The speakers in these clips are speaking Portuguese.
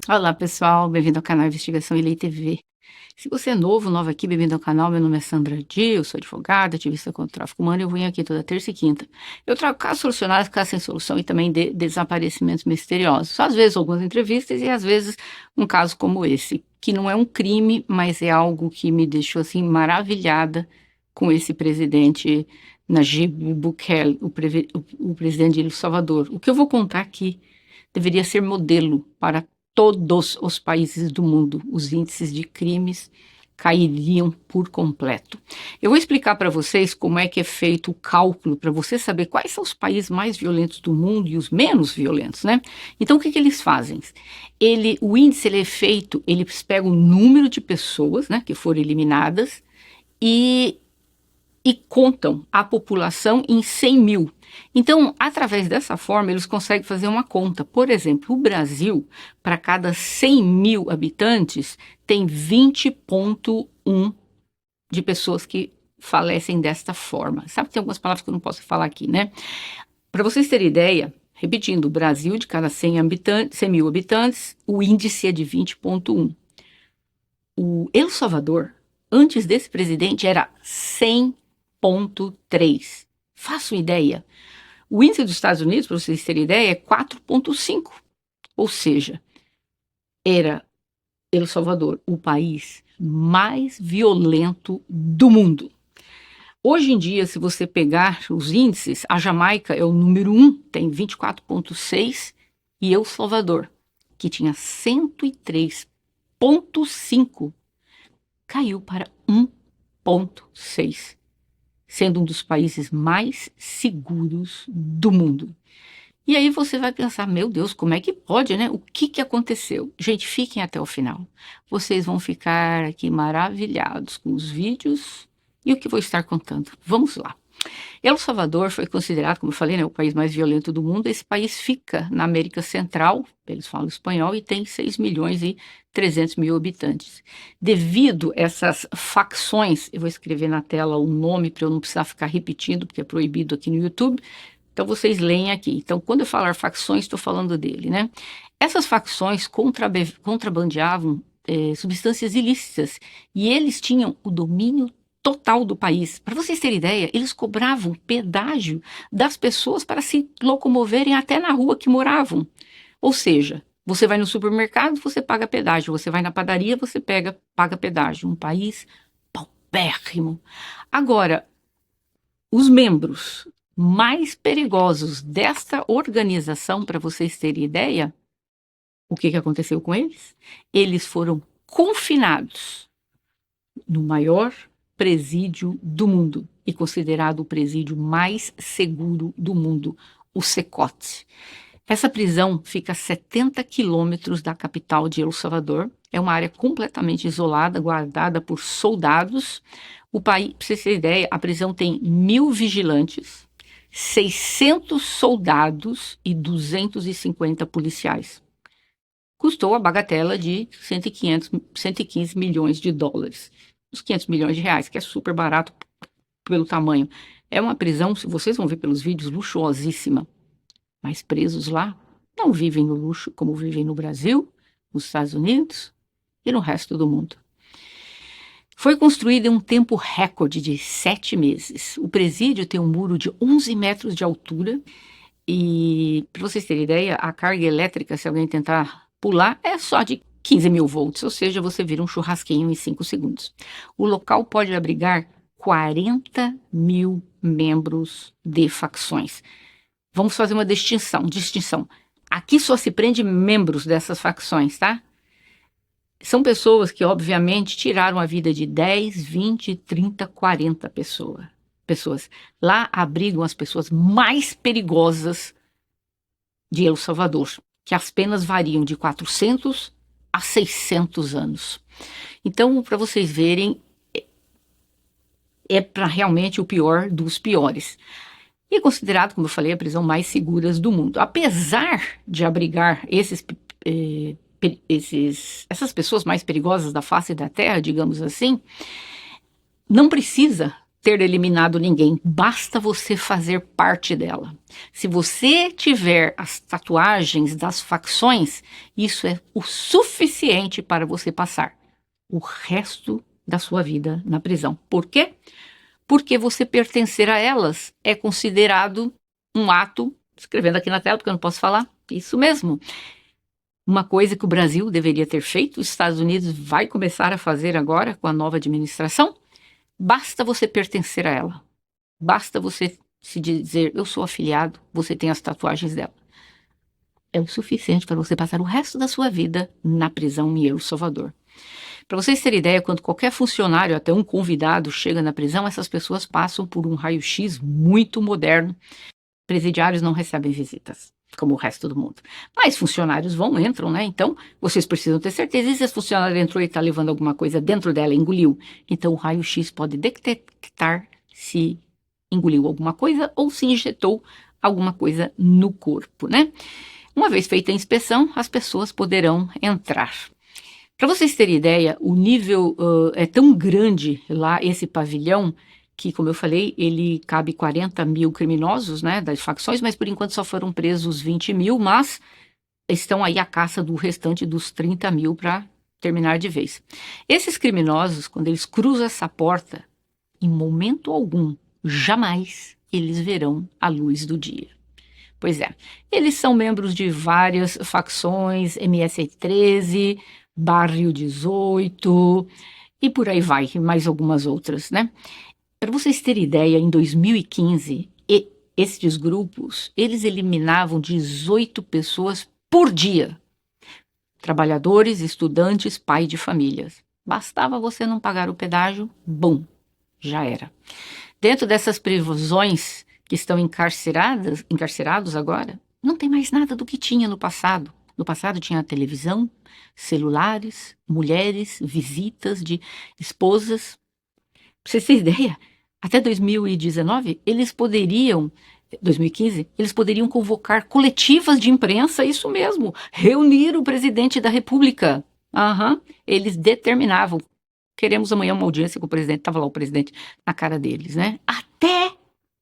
Olá pessoal, bem-vindo ao canal Investigação e Lei TV. Se você é nova aqui, bem-vindo ao canal. Meu nome é Sandra Di, eu sou advogada, ativista contra o tráfico humano e eu venho aqui toda terça e quinta. Eu trago casos solucionados, casos sem solução e também desaparecimentos misteriosos. Às vezes algumas entrevistas e às vezes um caso como esse, que não é um crime, mas é algo que me deixou assim maravilhada com esse presidente Nayib Bukele, o presidente de El Salvador. O que eu vou contar aqui deveria ser modelo para todos os países do mundo. Os índices de crimes cairiam por completo. Eu vou explicar para vocês como é que é feito o cálculo para você saber quais são os países mais violentos do mundo e os menos violentos, né? Então, o que eles fazem? O índice ele é feito, eles pegam o número de pessoas, né, que foram eliminadas e contam a população em 100 mil. Então, através dessa forma, eles conseguem fazer uma conta. Por exemplo, o Brasil, para cada 100 mil habitantes, tem 20,1 de pessoas que falecem desta forma. Sabe que tem algumas palavras que eu não posso falar aqui, né? Para vocês terem ideia, repetindo, o Brasil, de cada 100 mil habitantes, o índice é de 20,1. O El Salvador, antes desse presidente, era 100,3. Faço ideia. O índice dos Estados Unidos, para vocês terem ideia, é 4,5. Ou seja, era El Salvador o país mais violento do mundo. Hoje em dia, se você pegar os índices, a Jamaica é o número 1, tem 24,6, e El Salvador, que tinha 103,5, caiu para 1,6, sendo um dos países mais seguros do mundo. E aí você vai pensar, meu Deus, como é que pode, né? O que aconteceu? Gente, fiquem até o final. Vocês vão ficar aqui maravilhados com os vídeos e o que vou estar contando. Vamos lá. El Salvador foi considerado, como eu falei, né, o país mais violento do mundo. Esse país fica na América Central, eles falam espanhol, e tem 6 milhões e 300 mil habitantes. Devido a essas facções, eu vou escrever na tela o nome para eu não precisar ficar repetindo, porque é proibido aqui no YouTube. Então vocês leem aqui. Então, quando eu falar facções, estou falando dele, né? Essas facções contrabandeavam substâncias ilícitas e eles tinham o domínio total do país. Para vocês terem ideia, eles cobravam padágio das pessoas para se locomoverem até na rua que moravam. Ou seja, você vai no supermercado, você paga pedágio. Você vai na padaria, você paga pedágio. Um país paupérrimo. Agora, os membros mais perigosos desta organização, para vocês terem ideia, o que aconteceu com eles? Eles foram confinados no maior presídio do mundo e considerado o presídio mais seguro do mundo, o Secote. Essa prisão fica a 70 quilômetros da capital de El Salvador. É uma área completamente isolada, guardada por soldados. O país, para vocês terem ideia, a prisão tem 1.000 vigilantes, 600 soldados e 250 policiais. Custou a bagatela de 115 milhões de dólares. Os 500 milhões de reais, que é super barato pelo tamanho. É uma prisão, se vocês vão ver pelos vídeos, luxuosíssima. Mas presos lá não vivem no luxo como vivem no Brasil, nos Estados Unidos e no resto do mundo. Foi construído em um tempo recorde de 7 meses. O presídio tem um muro de 11 metros de altura e, para vocês terem ideia, a carga elétrica, se alguém tentar pular, é só de 15 mil volts, ou seja, você vira um churrasquinho em 5 segundos. O local pode abrigar 40 mil membros de facções. Vamos fazer uma distinção. Aqui só se prende membros dessas facções, tá? São pessoas que, obviamente, tiraram a vida de 10, 20, 30, 40 pessoas. Lá abrigam as pessoas mais perigosas de El Salvador, que as penas variam de 400 a 600 anos. Então, para vocês verem, é para realmente o pior dos piores. E é considerado, como eu falei, a prisão mais segura do mundo. Apesar de abrigar essas pessoas mais perigosas da face da Terra, digamos assim, não precisa ter eliminado ninguém, basta você fazer parte dela. Se você tiver as tatuagens das facções, isso é o suficiente para você passar o resto da sua vida na prisão. Por quê? Porque você pertencer a elas é considerado um ato, escrevendo aqui na tela porque eu não posso falar, isso mesmo. Uma coisa que o Brasil deveria ter feito, os Estados Unidos vai começar a fazer agora com a nova administração. Basta você pertencer a ela. Basta você se dizer, eu sou afiliado, você tem as tatuagens dela. É o suficiente para você passar o resto da sua vida na prisão em El Salvador. Para vocês terem ideia, quando qualquer funcionário, até um convidado, chega na prisão, essas pessoas passam por um raio-x muito moderno. Presidiários não recebem visitas, como o resto do mundo. Mas funcionários vão, entram, né? Então, vocês precisam ter certeza. E se esse funcionário entrou e está levando alguma coisa dentro dela, engoliu, então o raio-x pode detectar se engoliu alguma coisa ou se injetou alguma coisa no corpo, né? Uma vez feita a inspeção, as pessoas poderão entrar. Para vocês terem ideia, o nível é tão grande lá, esse pavilhão, que, como eu falei, ele cabe 40 mil criminosos, né, das facções, mas por enquanto só foram presos 20 mil, mas estão aí à caça do restante dos 30 mil para terminar de vez. Esses criminosos, quando eles cruzam essa porta, em momento algum, jamais eles verão a luz do dia. Pois é, eles são membros de várias facções, MS-13, Barrio 18 e por aí vai, mais algumas outras, né? Para vocês terem ideia, em 2015, estes grupos, eles eliminavam 18 pessoas por dia. Trabalhadores, estudantes, pai de famílias. Bastava você não pagar o pedágio, bom, já era. Dentro dessas prisões que estão encarcerados agora, não tem mais nada do que tinha no passado. No passado tinha televisão, celulares, mulheres, visitas de esposas. Pra vocês terem ideia, até 2019, 2015, eles poderiam convocar coletivas de imprensa, isso mesmo, reunir o presidente da República. Eles determinavam, queremos amanhã uma audiência com o presidente, estava lá o presidente na cara deles, né? Até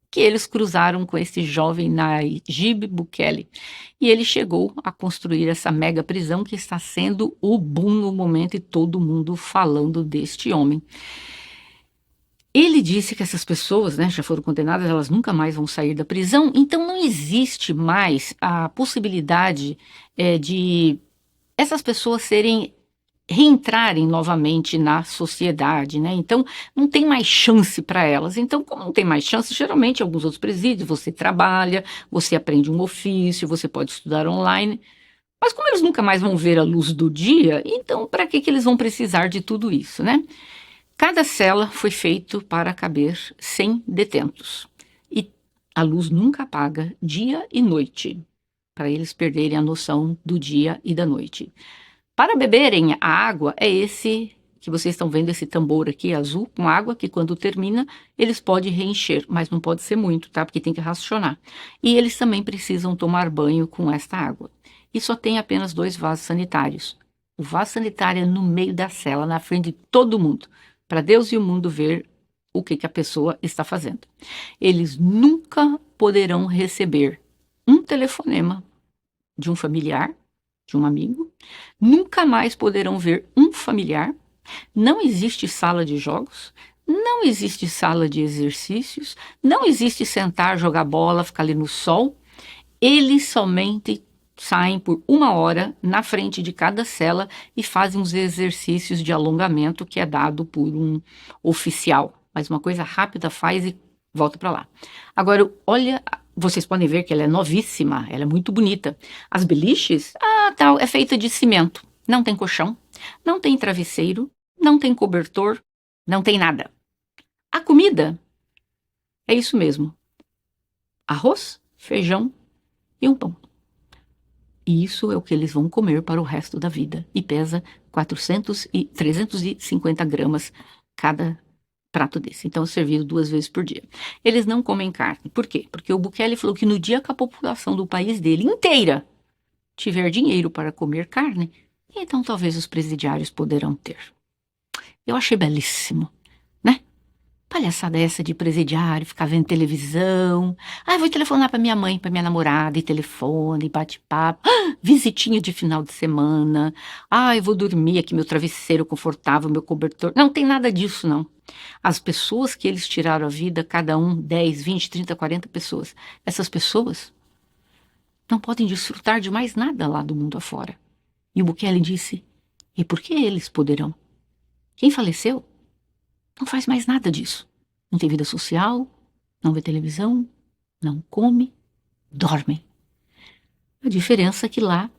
que eles cruzaram com esse jovem Nayib Bukele. E ele chegou a construir essa mega prisão que está sendo o boom no momento e todo mundo falando deste homem. Ele disse que essas pessoas, né, já foram condenadas, elas nunca mais vão sair da prisão, então não existe mais a possibilidade de essas pessoas reentrarem novamente na sociedade, né? Então não tem mais chance para elas. Então, como não tem mais chance, geralmente em alguns outros presídios você trabalha, você aprende um ofício, você pode estudar online. Mas como eles nunca mais vão ver a luz do dia, então para que eles vão precisar de tudo isso, né? Cada cela foi feito para caber 100 detentos. E a luz nunca apaga dia e noite, para eles perderem a noção do dia e da noite. Para beberem a água, é esse que vocês estão vendo, esse tambor aqui azul com água, que quando termina, eles podem reencher, mas não pode ser muito, tá? Porque tem que racionar. E eles também precisam tomar banho com esta água. E só tem apenas 2 vasos sanitários. O vaso sanitário é no meio da cela, na frente de todo mundo, para Deus e o mundo ver o que a pessoa está fazendo. Eles nunca poderão receber um telefonema de um familiar, de um amigo, nunca mais poderão ver um familiar, não existe sala de jogos, não existe sala de exercícios, não existe sentar, jogar bola, ficar ali no sol, eles somente saem por 1 hora na frente de cada cela e fazem os exercícios de alongamento que é dado por um oficial, mas uma coisa rápida faz e volta para lá. Agora, olha, vocês podem ver que ela é novíssima, ela é muito bonita. As beliches, tal, é feita de cimento. Não tem colchão, não tem travesseiro, não tem cobertor, não tem nada. A comida é isso mesmo. Arroz, feijão e um pão. E isso é o que eles vão comer para o resto da vida. E pesa 350 gramas cada prato desse. Então, é servido 2 vezes por dia. Eles não comem carne. Por quê? Porque o Bukele falou que no dia que a população do país dele inteira tiver dinheiro para comer carne, então talvez os presidiários poderão ter. Eu achei belíssimo, né? Palhaçada essa de presidiário, ficar vendo televisão. Ah, eu vou telefonar pra minha mãe, pra minha namorada, e telefone, e bate-papo. Ah, visitinha de final de semana. Ah, eu vou dormir aqui, meu travesseiro confortável, meu cobertor. Não tem nada disso, não. As pessoas que eles tiraram a vida, cada um, 10, 20, 30, 40 pessoas. Essas pessoas não podem desfrutar de mais nada lá do mundo afora. E o Bukele disse, e por que eles poderão? Quem faleceu não faz mais nada disso. Não tem vida social, não vê televisão, não come, dorme. A diferença é que lá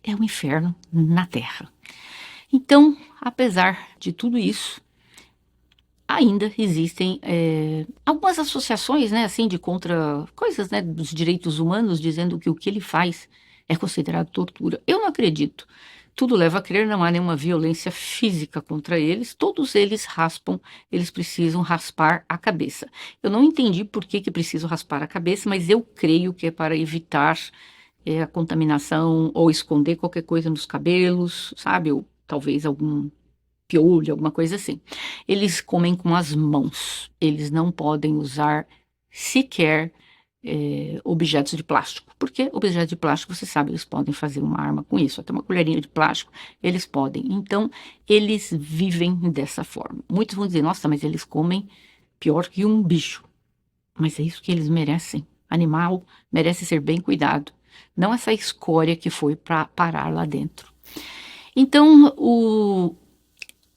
é o inferno na Terra. Então, apesar de tudo isso, ainda existem algumas associações, né, assim, de contra coisas, né, dos direitos humanos, dizendo que o que ele faz é considerado tortura. Eu não acredito. Tudo leva a crer, não há nenhuma violência física contra eles, todos eles raspam, eles precisam raspar a cabeça. Eu não entendi por que precisam raspar a cabeça, mas eu creio que é para evitar a contaminação ou esconder qualquer coisa nos cabelos, sabe? Ou talvez algum piolho, alguma coisa assim. Eles comem com as mãos, eles não podem usar sequer objetos de plástico, porque objetos de plástico, você sabe, eles podem fazer uma arma com isso, até uma colherinha de plástico, eles podem. Então, eles vivem dessa forma. Muitos vão dizer, nossa, mas eles comem pior que um bicho. Mas é isso que eles merecem. Animal merece ser bem cuidado, não essa escória que foi para parar lá dentro. Então,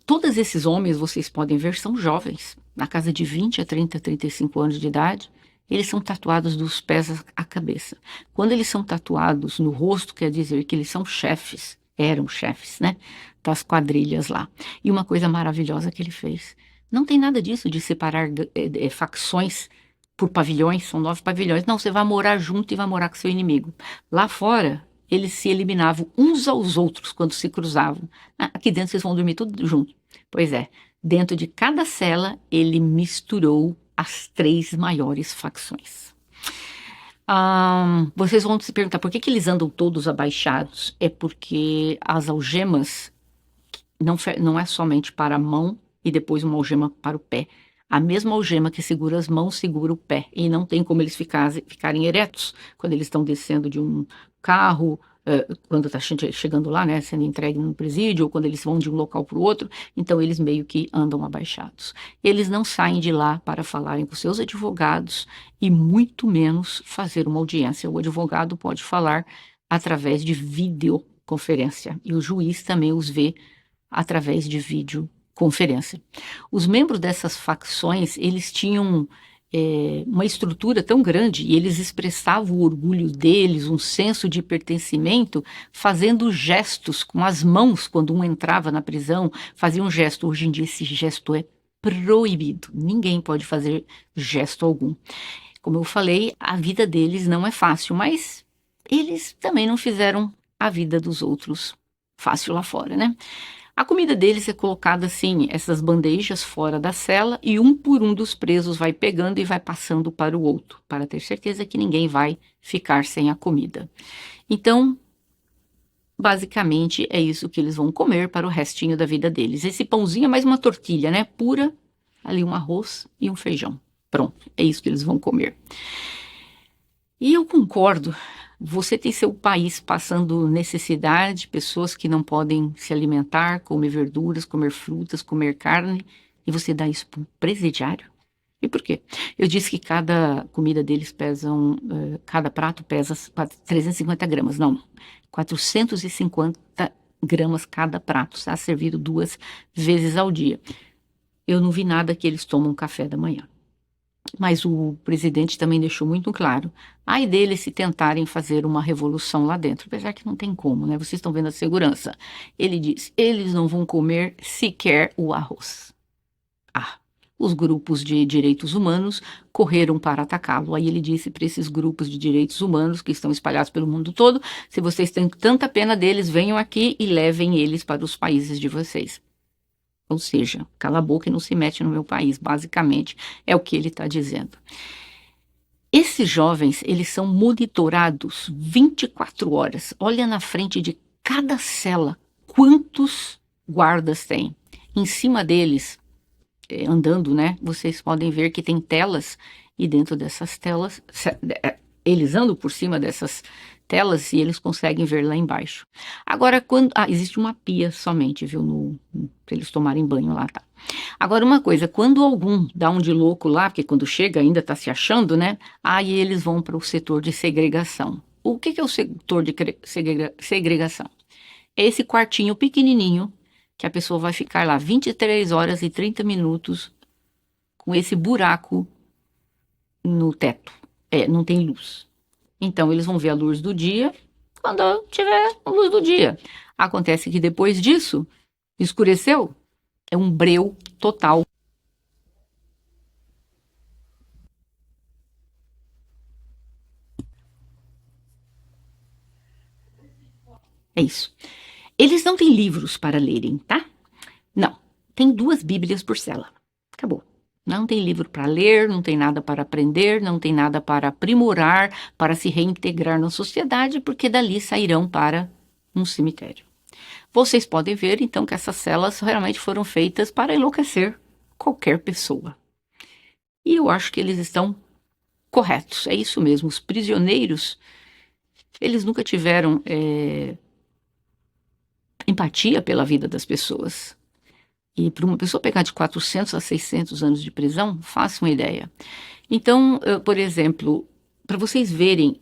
todos esses homens, vocês podem ver, são jovens, na casa de 20 a 30, 35 anos de idade. Eles são tatuados dos pés à cabeça. Quando eles são tatuados no rosto, quer dizer que eles são chefes, eram chefes, né, das quadrilhas lá. E uma coisa maravilhosa que ele fez, não tem nada disso de separar facções por pavilhões, são 9 pavilhões. Não, você vai morar junto e vai morar com seu inimigo. Lá fora, eles se eliminavam uns aos outros quando se cruzavam. Aqui dentro vocês vão dormir tudo junto. Pois é, dentro de cada cela ele misturou as 3 maiores facções. Vocês vão se perguntar por que eles andam todos abaixados? É porque as algemas não é somente para a mão e depois uma algema para o pé. A mesma algema que segura as mãos segura o pé. E não tem como eles ficarem eretos quando eles estão descendo de um carro, quando está chegando lá, né, sendo entregue no presídio, ou quando eles vão de um local para o outro. Então eles meio que andam abaixados. Eles não saem de lá para falarem com seus advogados e muito menos fazer uma audiência. O advogado pode falar através de videoconferência e o juiz também os vê através de videoconferência. Os membros dessas facções, eles tinham uma estrutura tão grande e eles expressavam o orgulho deles, um senso de pertencimento, fazendo gestos com as mãos quando um entrava na prisão, fazia um gesto. Hoje em dia esse gesto é proibido, ninguém pode fazer gesto algum. Como eu falei, a vida deles não é fácil, mas eles também não fizeram a vida dos outros fácil lá fora, né? A comida deles é colocada assim, essas bandejas fora da cela, e um por um dos presos vai pegando e vai passando para o outro, para ter certeza que ninguém vai ficar sem a comida. Então, basicamente, é isso que eles vão comer para o restinho da vida deles. Esse pãozinho é mais uma tortilha, né? Pura, ali um arroz e um feijão. Pronto, é isso que eles vão comer. E eu concordo. Você tem seu país passando necessidade, pessoas que não podem se alimentar, comer verduras, comer frutas, comer carne, e você dá isso para um presidiário? E por quê? Eu disse que cada comida deles cada prato pesa 350 gramas, não, 450 gramas cada prato, está servido 2 vezes ao dia. Eu não vi nada que eles tomam café da manhã. Mas o presidente também deixou muito claro, ai deles se tentarem fazer uma revolução lá dentro, apesar que não tem como, né? Vocês estão vendo a segurança. Ele diz, eles não vão comer sequer o arroz. Os grupos de direitos humanos correram para atacá-lo. Aí ele disse para esses grupos de direitos humanos que estão espalhados pelo mundo todo, se vocês têm tanta pena deles, venham aqui e levem eles para os países de vocês. Ou seja, cala a boca e não se mete no meu país, basicamente é o que ele está dizendo. Esses jovens, eles são monitorados 24 horas. Olha na frente de cada cela quantos guardas tem. Em cima deles, andando, né, vocês podem ver que tem telas, e dentro dessas telas, eles andam por cima dessas telas e eles conseguem ver lá embaixo. Agora, quando... existe uma pia somente, viu, para eles tomarem banho lá, tá? Agora, uma coisa, quando algum dá um de louco lá, porque quando chega ainda tá se achando, né? Aí eles vão para o setor de segregação. O que é o setor de segregação? É esse quartinho pequenininho que a pessoa vai ficar lá 23 horas e 30 minutos com esse buraco no teto. Não tem luz. Então, eles vão ver a luz do dia quando tiver a luz do dia. Acontece que depois disso, escureceu, é um breu total. É isso. Eles não têm livros para lerem, tá? Não. Tem 2 Bíblias por cela. Acabou. Não tem livro para ler, não tem nada para aprender, não tem nada para aprimorar, para se reintegrar na sociedade, porque dali sairão para um cemitério. Vocês podem ver, então, que essas celas realmente foram feitas para enlouquecer qualquer pessoa. E eu acho que eles estão corretos. É isso mesmo. Os prisioneiros, eles nunca tiveram empatia pela vida das pessoas. E para uma pessoa pegar de 400 a 600 anos de prisão, faça uma ideia. Então, por exemplo, para vocês verem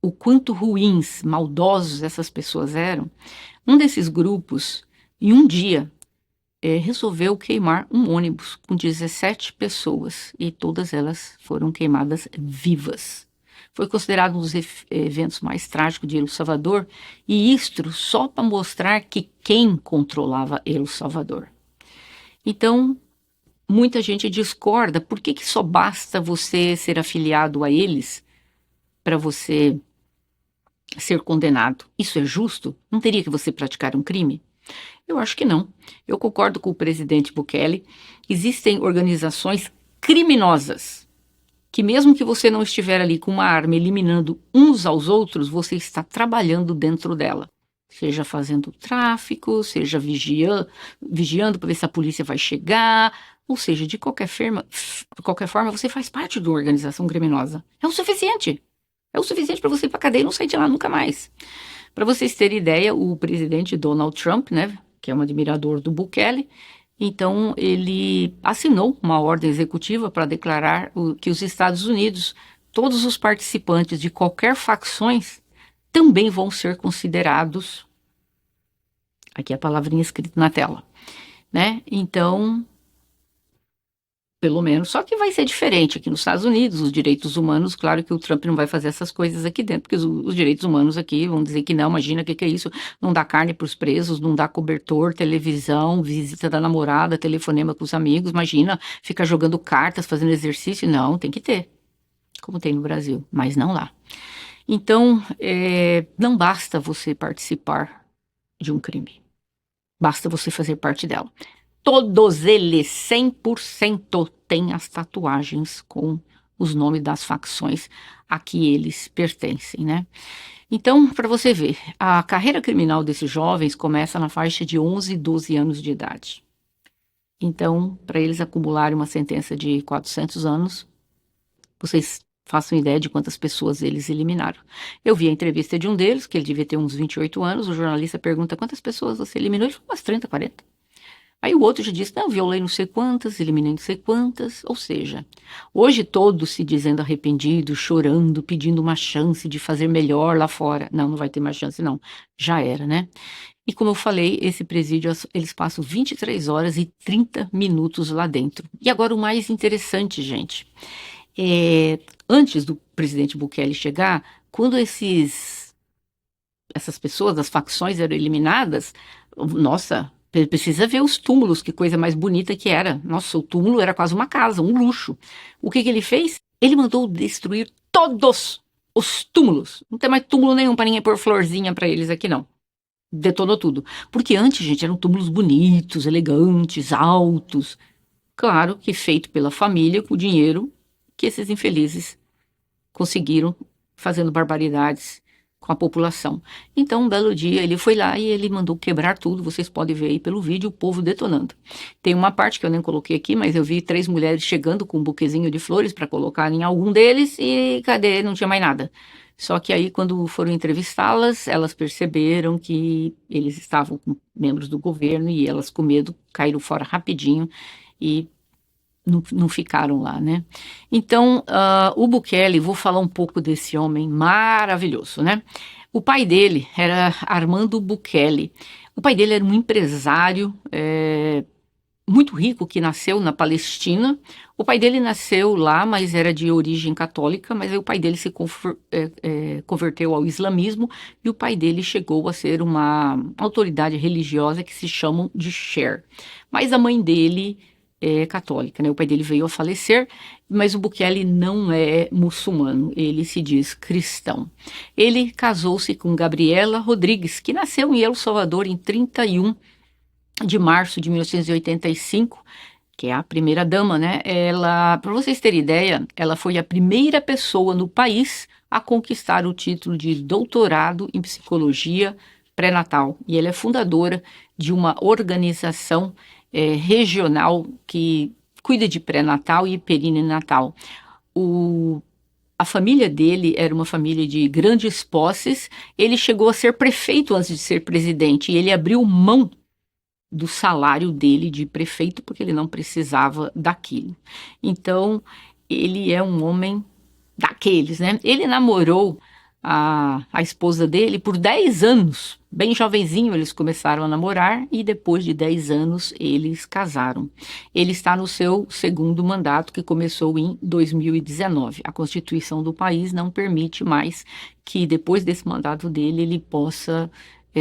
o quanto ruins, maldosos essas pessoas eram, um desses grupos, em um dia, resolveu queimar um ônibus com 17 pessoas e todas elas foram queimadas vivas. Foi considerado um dos eventos mais trágicos de El Salvador, e isto só para mostrar que quem controlava El Salvador. Então, muita gente discorda. Por que só basta você ser afiliado a eles para você ser condenado? Isso é justo? Não teria que você praticar um crime? Eu acho que não. Eu concordo com o presidente Bukele. Existem organizações criminosas que, mesmo que você não estiver ali com uma arma eliminando uns aos outros, você está trabalhando dentro dela. Seja fazendo tráfico, seja vigiando para ver se a polícia vai chegar, ou seja, de qualquer forma, você faz parte de uma organização criminosa. É o suficiente. É o suficiente para você ir para a cadeia e não sair de lá nunca mais. Para vocês terem ideia, o presidente Donald Trump, né, que é um admirador do Bukele, então ele assinou uma ordem executiva para declarar que os Estados Unidos, todos os participantes de qualquer facções, também vão ser considerados, aqui a palavrinha escrita na tela, né? Então, pelo menos, só que vai ser diferente aqui nos Estados Unidos, os direitos humanos, claro que o Trump não vai fazer essas coisas aqui dentro, porque os direitos humanos aqui vão dizer que não, imagina o que é isso, não dá carne para os presos, não dá cobertor, televisão, visita da namorada, telefonema com os amigos, imagina, fica jogando cartas, fazendo exercício, não, tem que ter, como tem no Brasil, mas não lá. Então, não basta você participar de um crime. Basta você fazer parte dela. Todos eles, 100%, têm as tatuagens com os nomes das facções a que eles pertencem, né? Então, para você ver, a carreira criminal desses jovens começa na faixa de 11 e 12 anos de idade. Então, para eles acumularem uma sentença de 400 anos, vocês façam ideia de quantas pessoas eles eliminaram. Eu vi a entrevista de um deles, que ele devia ter uns 28 anos, o jornalista pergunta quantas pessoas você eliminou, ele falou umas 30, 40. Aí o outro já disse, não, violei não sei quantas, eliminei não sei quantas, ou seja, hoje todos se dizendo arrependidos, chorando, pedindo uma chance de fazer melhor lá fora. Não, não vai ter mais chance não, já era, né? E como eu falei, esse presídio, eles passam 23 horas e 30 minutos lá dentro. E agora o mais interessante, gente, antes do presidente Bukele chegar, quando essas pessoas, as facções eram eliminadas, nossa, precisa ver os túmulos, que coisa mais bonita que era. Nossa, o túmulo era quase uma casa, um luxo. O que ele fez? Ele mandou destruir todos os túmulos. Não tem mais túmulo nenhum para ninguém pôr florzinha para eles aqui, não. Detonou tudo. Porque antes, gente, eram túmulos bonitos, elegantes, altos. Claro que feito pela família, com o dinheiro que esses infelizes conseguiram, fazendo barbaridades com a população. Então, um belo dia, ele foi lá e ele mandou quebrar tudo. Vocês podem ver aí pelo vídeo o povo detonando. Tem uma parte que eu nem coloquei aqui, mas eu vi 3 mulheres chegando com um buquezinho de flores para colocar em algum deles e cadê? Não tinha mais nada. Só que aí, quando foram entrevistá-las, elas perceberam que eles estavam com membros do governo e elas, com medo, caíram fora rapidinho e não ficaram lá, né? Então, o Bukele, vou falar um pouco desse homem maravilhoso, né? O pai dele era Armando Bukele. O pai dele era um empresário muito rico que nasceu na Palestina. O pai dele nasceu lá, mas era de origem católica, mas aí o pai dele se converteu ao islamismo e o pai dele chegou a ser uma autoridade religiosa que se chamam de Sher. Mas a mãe dele é católica, né? O pai dele veio a falecer, mas o Bukele não é muçulmano, ele se diz cristão. Ele casou-se com Gabriela Rodrigues, que nasceu em El Salvador em 31 de março de 1985, que é a primeira dama, né? Ela, para vocês terem ideia, ela foi a primeira pessoa no país a conquistar o título de doutorado em psicologia pré-natal. E ela é fundadora de uma organização regional que cuida de pré-natal e perinatal. A família dele era uma família de grandes posses. Ele chegou a ser prefeito antes de ser presidente e ele abriu mão do salário dele de prefeito, porque ele não precisava daquilo. Então, ele é um homem daqueles, né? Ele namorou a esposa dele por 10 anos. Bem jovenzinho eles começaram a namorar e depois de 10 anos eles casaram. Ele está no seu segundo mandato, que começou em 2019. A Constituição do país não permite mais que depois desse mandato dele ele possa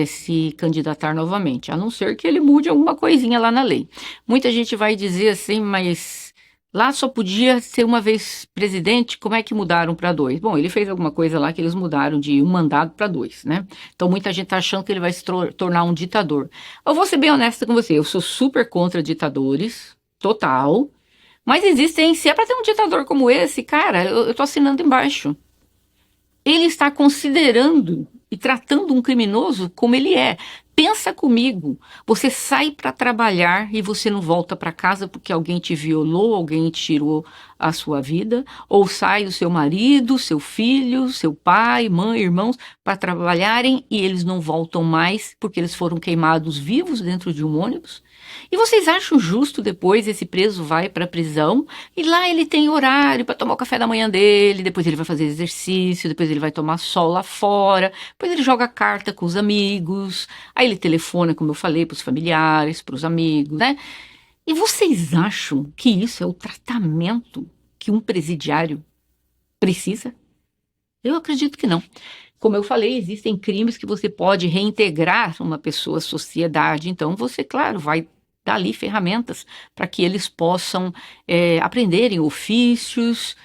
se candidatar novamente, a não ser que ele mude alguma coisinha lá na lei. Muita gente vai dizer assim, mas lá só podia ser uma vez presidente, como é que mudaram para 2? Bom, ele fez alguma coisa lá que eles mudaram de um mandato para 2, né? Então muita gente está achando que ele vai se tornar um ditador. Eu vou ser bem honesta com você, eu sou super contra ditadores, total, mas existem, se é para ter um ditador como esse, cara, eu tô assinando embaixo. Ele está considerando e tratando um criminoso como ele é. Pensa comigo, você sai para trabalhar e você não volta para casa porque alguém te violou, alguém tirou a sua vida, ou sai o seu marido, seu filho, seu pai, mãe, irmãos para trabalharem e eles não voltam mais porque eles foram queimados vivos dentro de um ônibus. E vocês acham justo depois esse preso vai para a prisão e lá ele tem horário para tomar o café da manhã dele, depois ele vai fazer exercício, depois ele vai tomar sol lá fora, depois ele joga carta com os amigos, aí ele telefona, como eu falei, para os familiares, para os amigos, né? E vocês acham que isso é o tratamento que um presidiário precisa? Eu acredito que não. Como eu falei, existem crimes que você pode reintegrar uma pessoa à sociedade, então você, claro, vai dar ali ferramentas para que eles possam aprenderem ofícios,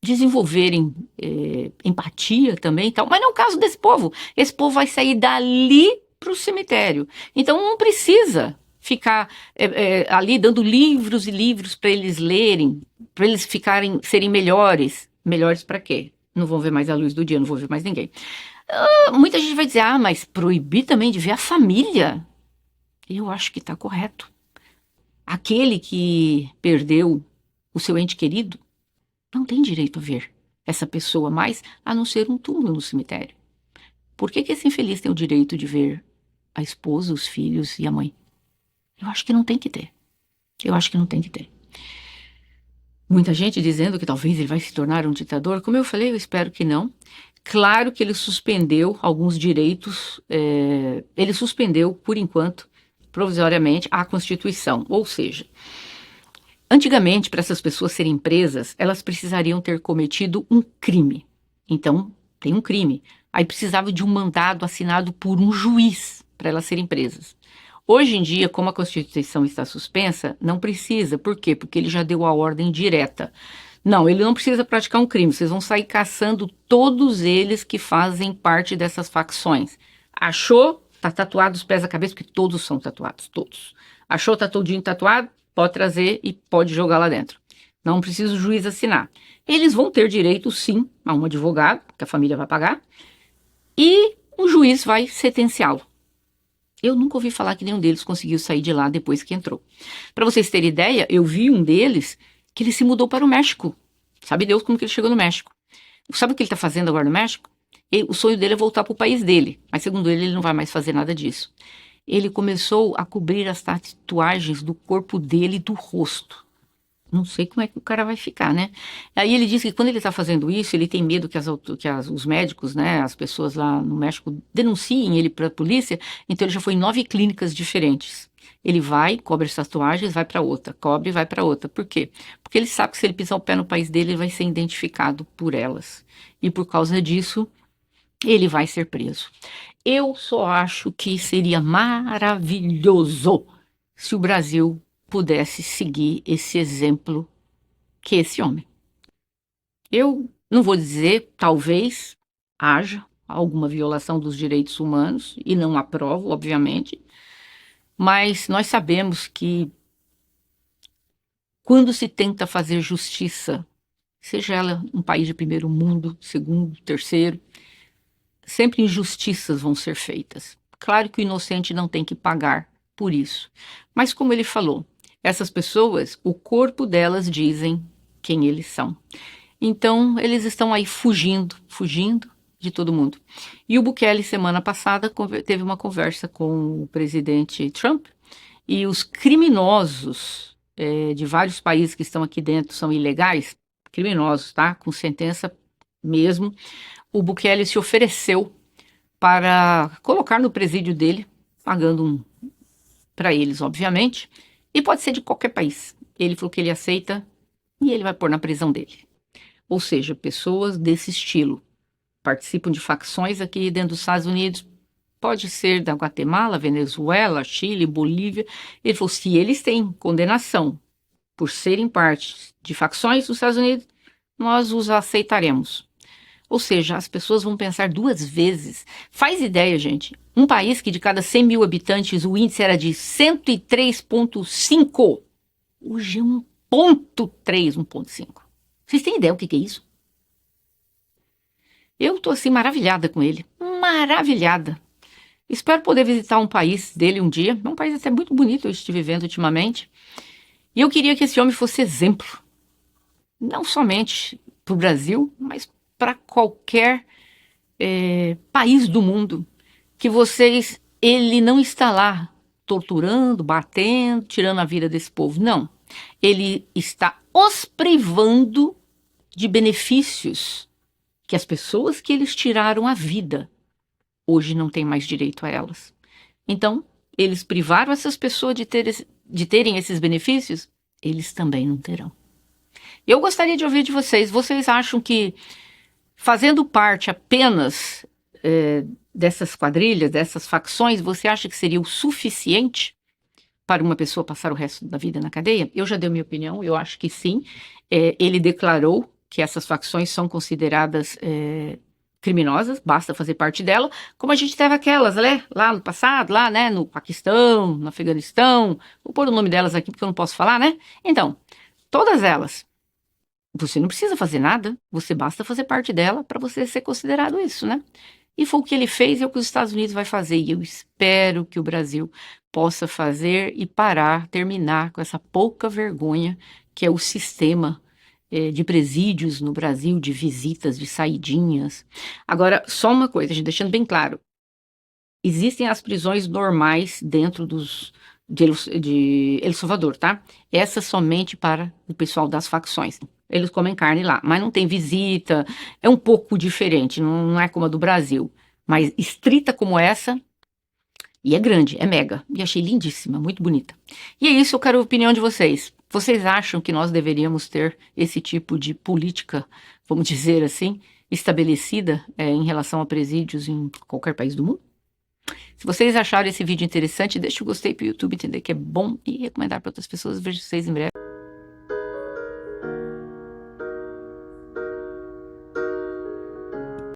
desenvolverem empatia também e tal, mas não é o caso desse povo. Esse povo vai sair dali para o cemitério. Então não precisa ficar ali dando livros e livros para eles lerem, para eles serem melhores. Melhores para quê? Não vão ver mais a luz do dia, não vou ver mais ninguém. Muita gente vai dizer, mas proibir também de ver a família. Eu acho que está correto. Aquele que perdeu o seu ente querido não tem direito a ver essa pessoa mais, a não ser um túmulo no cemitério. Por que esse infeliz tem o direito de ver a esposa, os filhos e a mãe? Eu acho que não tem que ter. Eu acho que não tem que ter. Muita gente dizendo que talvez ele vai se tornar um ditador. Como eu falei, eu espero que não. Claro que ele suspendeu alguns direitos, ele suspendeu, por enquanto, provisoriamente, a Constituição. Ou seja, antigamente, para essas pessoas serem presas, elas precisariam ter cometido um crime. Então, tem um crime. Aí precisava de um mandado assinado por um juiz para elas serem presas. Hoje em dia, como a Constituição está suspensa, não precisa. Por quê? Porque ele já deu a ordem direta. Não, ele não precisa praticar um crime. Vocês vão sair caçando todos eles que fazem parte dessas facções. Achou? Tá tatuado os pés à cabeça, porque todos são tatuados, todos. Achou, tá todinho tatuado? Pode trazer e pode jogar lá dentro. Não precisa o juiz assinar. Eles vão ter direito, sim, a um advogado, que a família vai pagar, e um juiz vai sentenciá-lo. Eu nunca ouvi falar que nenhum deles conseguiu sair de lá depois que entrou. Para vocês terem ideia, eu vi um deles que ele se mudou para o México. Sabe Deus como que ele chegou no México? Sabe o que ele está fazendo agora no México? O sonho dele é voltar para o país dele, mas segundo ele não vai mais fazer nada disso. Ele começou a cobrir as tatuagens do corpo dele e do rosto. Não sei como é que o cara vai ficar, né? Aí ele disse que quando ele está fazendo isso, ele tem medo que, os médicos, né, as pessoas lá no México denunciem ele para a polícia, então ele já foi em 9 clínicas diferentes. Ele vai, cobre as tatuagens, vai para outra, cobre e vai para outra. Por quê? Porque ele sabe que se ele pisar o pé no país dele, ele vai ser identificado por elas. E por causa disso, ele vai ser preso. Eu só acho que seria maravilhoso se o Brasil pudesse seguir esse exemplo que esse homem. Eu não vou dizer, talvez haja alguma violação dos direitos humanos, e não aprovo, obviamente, mas nós sabemos que quando se tenta fazer justiça, seja ela um país de primeiro mundo, segundo, terceiro, sempre injustiças vão ser feitas. Claro que o inocente não tem que pagar por isso. Mas como ele falou, essas pessoas, o corpo delas dizem quem eles são. Então, eles estão aí fugindo de todo mundo. E o Bukele, semana passada, teve uma conversa com o presidente Trump, e os criminosos de vários países que estão aqui dentro são ilegais, criminosos, tá? Com sentença mesmo. O Bukele se ofereceu para colocar no presídio dele, pagando para eles, obviamente, e pode ser de qualquer país. Ele falou que ele aceita e ele vai pôr na prisão dele. Ou seja, pessoas desse estilo participam de facções aqui dentro dos Estados Unidos, pode ser da Guatemala, Venezuela, Chile, Bolívia. Ele falou, se eles têm condenação por serem parte de facções dos Estados Unidos, nós os aceitaremos. Ou seja, as pessoas vão pensar 2 vezes. Faz ideia, gente. Um país que de cada 100 mil habitantes o índice era de 103,5. Hoje é 1,3, 1,5. Vocês têm ideia o que é isso? Eu tô assim maravilhada com ele. Maravilhada. Espero poder visitar um país dele um dia. É um país até muito bonito, eu estive vendo ultimamente. E eu queria que esse homem fosse exemplo. Não somente para o Brasil, mas para qualquer país do mundo, que ele não está lá torturando, batendo, tirando a vida desse povo, não. Ele está os privando de benefícios que as pessoas que eles tiraram a vida hoje não têm mais direito a elas. Então, eles privaram essas pessoas de terem esses benefícios, eles também não terão. Eu gostaria de ouvir de vocês. Vocês acham que fazendo parte apenas dessas quadrilhas, dessas facções, você acha que seria o suficiente para uma pessoa passar o resto da vida na cadeia? Eu já dei minha opinião, eu acho que sim. Ele declarou que essas facções são consideradas criminosas, basta fazer parte dela, como a gente teve aquelas, né, lá no passado, lá, né, no Paquistão, no Afeganistão, vou pôr o nome delas aqui porque eu não posso falar, né? Então, todas elas. Você não precisa fazer nada, você basta fazer parte dela para você ser considerado isso, né? E foi o que ele fez e é o que os Estados Unidos vai fazer. E eu espero que o Brasil possa fazer e terminar com essa pouca vergonha que é o sistema de presídios no Brasil, de visitas, de saidinhas. Agora, só uma coisa, gente, deixando bem claro. Existem as prisões normais dentro de El Salvador, tá? Essa somente para o pessoal das facções. Eles comem carne lá, mas não tem visita, é um pouco diferente, não é como a do Brasil. Mas estrita como essa, e é grande, é mega. E achei lindíssima, muito bonita. E é isso, eu quero a opinião de vocês. Vocês acham que nós deveríamos ter esse tipo de política, vamos dizer assim, estabelecida em relação a presídios em qualquer país do mundo? Se vocês acharam esse vídeo interessante, deixa o gostei para o YouTube entender que é bom e recomendar para outras pessoas. Vejo vocês em breve.